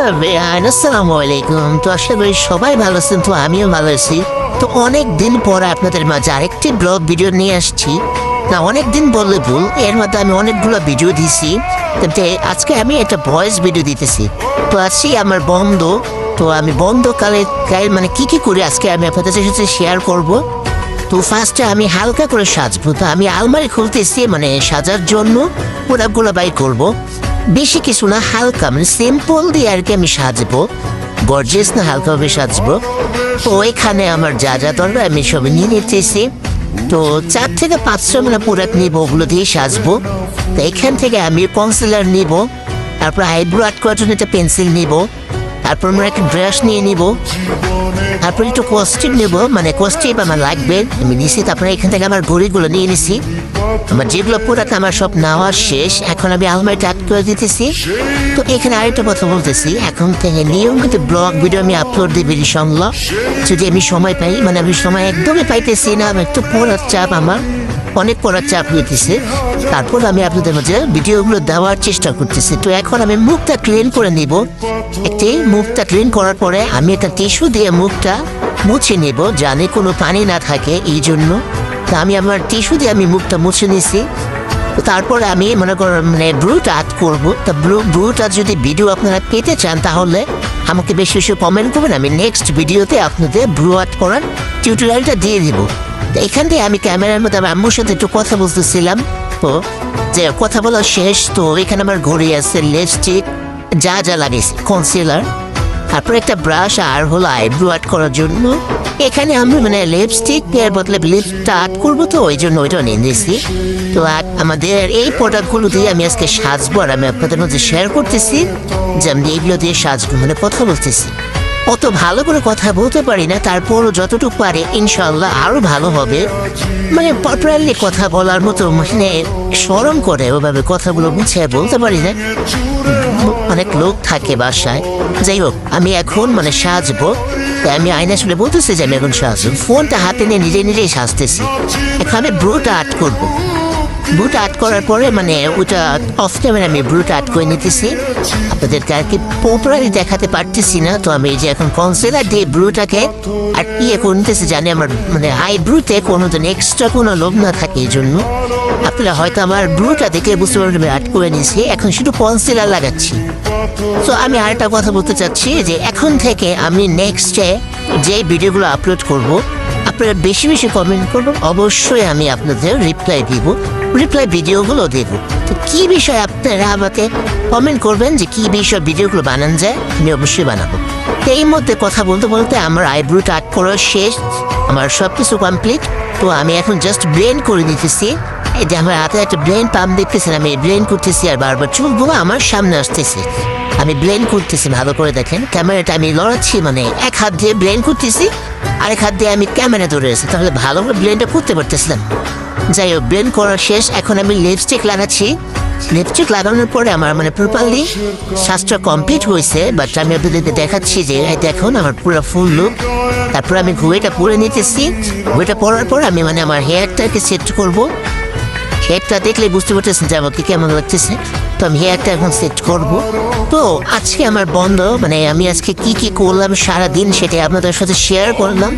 আসসালামু আলাইকুম। তো আশা করি সবাই ভালো আছেন। তো আমিও ভালো আছি। তো অনেক দিন পর আপনাদের মাঝে আরেকটি ব্লগ ভিডিও নিয়ে আসছি। না, অনেক দিন বললে ভুল, এর মধ্যে আমি অনেকগুলো ভিডিও দিছি। আজকে আমি একটা ভয়েস ভিডিও দিতেছি। তো আজকে আমার বন্ধ, তো আমি বন্ধকালে মানে কি করে আজকে আমি আপনাদের সাথে শেয়ার করব। তো ফার্স্টে আমি হালকা করে সাজবো। তো আমি আলমারি খুলতেছি মানে সাজার জন্য প্রোডাক্টগুলো বাই করব। বেশি কিছু না, হালকা মানে সিম্পল দিয়ে আর কি আমি সাজবো, গর্জিয়াস না, হালকাভাবে সাজবো। তো এখানে আমার যা যা দরকার আমি সব নিয়ে নিতেছি। তো 4 থেকে 500 মানে প্রোডাক্ট নিব, ওগুলো দিয়ে সাজবো। তো এখান থেকে আমি কনসিলার নিব, তারপর আইব্রো আর্ট করার জন্য একটা পেন্সিল নিব, তারপর আমরা একটা ব্রাশ নিয়ে নিব, তারপর একটু কস্টিউম নেব, মানে কস্টিউম আমার লাগবে আমি নিছি। তারপরে এখান থেকে আমার ঘড়িগুলো নিয়ে নিছি। আমার যেগুলো প্রোডাক্ট আমার সব নেওয়া শেষ, এখন আমি আলমারিটা আট করে দিতেছি। তো এখানে আরেকটা কথা বলতেছি, এখন থেকে নিয়মিত ব্লগ ভিডিও আমি আপলোড দিই ইনশাআল্লাহ, যদি আমি সময় পাই। মানে আমি সময় একদমই পাইতেছি না, একটু পড়ার চাপ, আমার অনেক পড়ার চাপ হইতেছে। তারপর আমি আপনাদের মাঝে ভিডিওগুলো দেওয়ার চেষ্টা করতেছি। তো এখন আমি মুখটা ক্লিন করে নিব। একটি মুখটা ক্লিন করার পরে আমি একটা টিস্যু দিয়ে মুখটা মুছে নেব, জানে কোনো পানি না থাকে এই জন্য। তা আমি আমার টিস্যু দিয়ে আমি মুখটা মুছে নিছি। তারপরে আমি মনে করেন মানে ব্রুট আর্ট করবো। তা ব্রুট আর্ট যদি ভিডিও আপনারা পেতে চান তাহলে আমাকে বেশি বেশি কমেন্ট করবেন, আমি নেক্সট ভিডিওতে আপনাদের ব্রু আর্ট করার টিউটোরিয়ালটা দিয়ে দিব। এখান থেকে আমি ক্যামেরার মধ্যে আমার আম্মুর সাথে একটু কথা বলতেছিলাম। তো যে কথা বলা শেষ, তো এখানে আমার ঘড়ি আছে, লিপস্টিক, যা যা লাগিয়েছি, কনসিলার, তারপর একটা ব্রাশ, আর হলো আইব্রো আর্ট করার জন্য। এখানে আমি মানে লিপস্টিক এর বদলে লিপটা আর্ট করবো, তো ওই জন্য ওইটা নিয়ে নিয়েছি। তো আমাদের এই প্রোডাক্টগুলো দিয়ে আমি আজকে সাজবো, আর আমি আপনাদের মধ্যে শেয়ার করতেছি যে আমি এইগুলো দিয়ে সাজবো, মানে কথা বলতেছি। অত ভালো করে কথা বলতে পারি না, তারপরও যতটুকু পারে ইনশাআল্লাহ আরো ভালো হবে। মানে প্রপারলি কথা বলার মতো, মানে শরম করে ওভাবে কথাগুলো মুছে বলতে পারি না, অনেক লোক থাকে বাসায়। যাই হোক, আমি এখন মানে সাজবো। তাই আমি আয়না শুনে বলতেছি যে আমি এখন সাজবো, ফোনটা হাতে নিয়ে নিজেই সাজতেছি। এখন আমি ব্রুটা আর্ট করবো। ব্রুট আর্ট করার পরে মানে ওটা অফ ক্যামেরা আমি ব্রুট আর্ট করে নিতেছি। আপনাদেরকে আর কি প্রপারলি দেখাতে পারতেছি না। তো আমি এই যে এখন কনসিলার দিয়ে ব্রুটাকে আর করে নিতেছি, জানি আমার মানে আইব্রুতে কোনো দিন এক্সট্রা কোনো লোভ না থাকে। এই জন্য আপনারা হয়তো আমার ব্রুটা দেখে বুঝতে পারবেন আমি আর্ট করে নিয়েছি, এখন শুধু কনসিলার লাগাচ্ছি। তো আমি আরেকটা কথা বলতে চাচ্ছি যে এখন থেকে আমি নেক্সটে যে ভিডিওগুলো আপলোড করব, আপনারা বেশি বেশি কমেন্ট করবেন, অবশ্যই আমি আপনাদের রিপ্লাই দিব, রিপ্লাই ভিডিওগুলো দেব। তো কী বিষয় আপনারা আমাকে কমেন্ট করবেন যে কী বিষয় ভিডিওগুলো বানান যায়, আমি অবশ্যই বানাবো। তো এই মধ্যে কথা বলতে বলতে আমার আইব্রোটা আর্ট করা শেষ, আমার সব কিছু কমপ্লিট। তো আমি এখন জাস্ট ব্লেন্ড করে নিতেছি। এই যে আমার হাতে একটা ব্লেন্ড পাম্প দেখতেছেন, আমি ব্লেন্ড করতেছি, আর বারবার চুলগুলো আমার সামনে আসতেছে। আমি ব্লেন্ড করতেছি, ভালো করে দেখেন, ক্যামেরাটা আমি লড়াচ্ছি, মানে এক হাত দিয়ে ব্লেন্ড করতেছি, আরেক হাত দিয়ে আমি ক্যামেরা ধরে আছি, তাহলে ভালো করে ব্লেন্ডটা করতে পারতেছিলাম। যাই হোক, ব্লেন্ড করা শেষ, এখন আমি লিপস্টিক লাগাচ্ছি। লিপস্টিক লাগানোর পরে আমার মানে প্রপারলি সাজটা কমপ্লিট হয়েছে। বাট আমি আপনাদেরকে দেখাচ্ছি যে দেখুন আমার পুরো ফুল লুক। তারপর আমি ঘুয়েটা পরে নিতেছি। ঘুয়েটা পরার পর আমি মানে আমার হেয়ারটাকে সেট করবো। হেয়ারটা দেখলে বুঝতে পারতেছেন যে আমাকে কেমন লাগতেছে। তো আমি হেয়ারটা এখন সেট করব। তো আজকে আমার বন্ধ, মানে আমি আজকে কি করলাম সারাদিন সেটাই আপনাদের সাথে শেয়ার করলাম।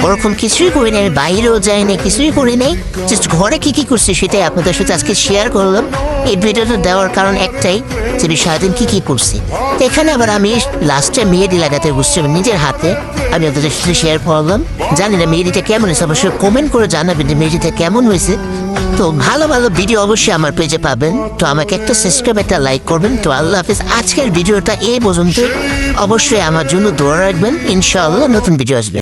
ওরকম কিছুই করি নাই, আমি বাইরেও যাই না, কিছুই করি নাই, জাস্ট ঘরে কি করছি সেটাই আপনাদের সাথে আজকে শেয়ার করলাম। এই ভিডিওটা দেওয়ার কারণ একটাই যে আমি সারাদিন কি করছি। তো এখানে আবার আমি লাস্টে মেহেদি লাগাতে বসছি নিজের হাতে, আমি আপনাদের সাথে শেয়ার করলাম। জানি না মেহেদিটা কেমন হয়েছে, অবশ্যই কমেন্ট করে জানাবেন যে মেহেদিটা কেমন হয়েছে। তো ভালো ভালো ভিডিও অবশ্যই আমার পেজে পাবেন। তো আমাকে একটা সাবস্ক্রাইব, একটা লাইক করবেন। তো আল্লাহ হাফিজ। আজকের ভিডিওটা এই পর্যন্ত, অবশ্যই আমার জন্য দোয়া রাখবেন, ইনশাআল্লাহ নতুন ভিডিও আসবে।